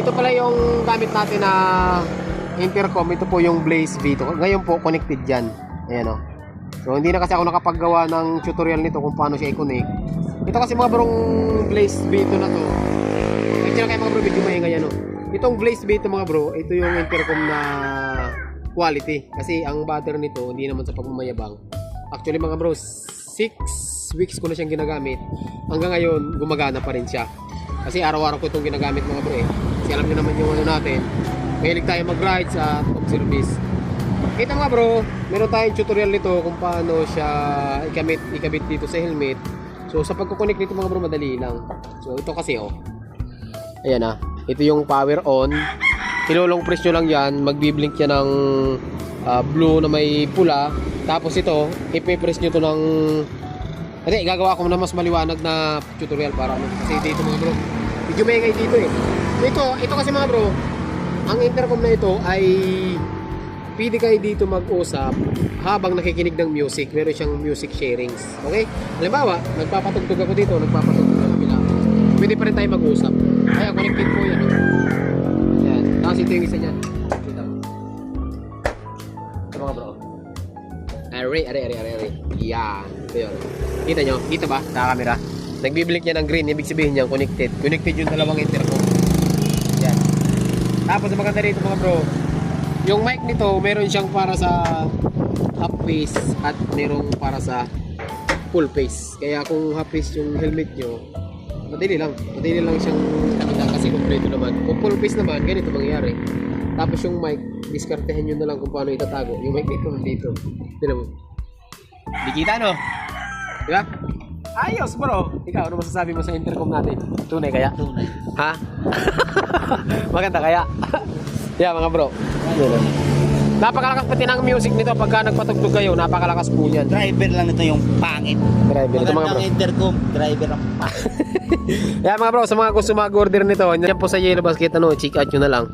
ito pala yung gamit natin na intercom. Ito po yung Blaze V2. Ngayon po connected dyan. Ayan o. So hindi na kasi ako nakapaggawa ng tutorial nito kung paano siya i-connect. Ito kasi mga brong Blaze V2 na to. Actually kayo mga bro, video maingay yan o. Itong Blaze V2 mga bro, ito yung intercom na quality. Kasi ang battery nito, hindi naman sa pagmamayabang. Actually mga bro, 6 weeks ko na siyang ginagamit. Hanggang ngayon, gumagana pa rin siya. Kasi araw-araw ko itong ginagamit mga bro eh. Kasi alam nyo naman yung ano natin. Mahilig tayo mag-rides at mag-service. Kita mga bro, meron tayong tutorial nito kung paano siya ikabit dito sa helmet. So sa pagkukonek nito mga bro, madali lang. So ito kasi oh. Ayan ah. Ito yung power on. Ilolong press nyo lang yan. Magbiblink yan ng blue na may pula. Tapos ito, ipipress nyo to ng... Hindi, gagawa ko na mas maliwanag na tutorial para ano. Kasi dito mga bro, medyo may ngay dito eh. Ito kasi mga bro, ang intercom na ito ay pwede kayo dito mag-usap habang nakikinig ng music. Meron siyang music sharings. Okay? Halimbawa, nagpapatugtog ako dito, nagpapatugtog ako kabila. Pwede pa rin tayo mag-usap. Kaya connected po yan. Ayan. Tapos ito yung isa niyan. Kita mo. Ito mga bro. Are. Yan. Ito yun. Kita nyo? Kita ba? Sa camera. Nagbiblink niya ng green. Ibig sabihin niya connected. Connected yung dalawang intercom. Yan. Tapos ang maganda rito mga bro, yung mic nito meron siyang para sa half face at merong para sa full face. Kaya kung half face yung helmet nyo, madali lang siyang kamitan kasi kompleto naman. Kung full face naman, ganito mangyayari. Tapos yung mic, diskartehan nyo na lang kung paano itatago. Yung mic dito. Tignan mo. Di kita no? Diba? Ayos bro! Ikaw, ano masasabi mo sa intercom natin? Tunay kaya? Tunay. Ha? Maganda kaya? Yeah mga bro. Napakalakas pati ng music nito pagka nagpatugtog kayo. Napakalakas po yan. Driver lang ito yung pangit. Driver ito mga bro. Magandang intercom, driver ang pangit. Yeah mga bro, sa mga gusto mag-order nito, yan po sa Yellow Basket, check out nyo na lang.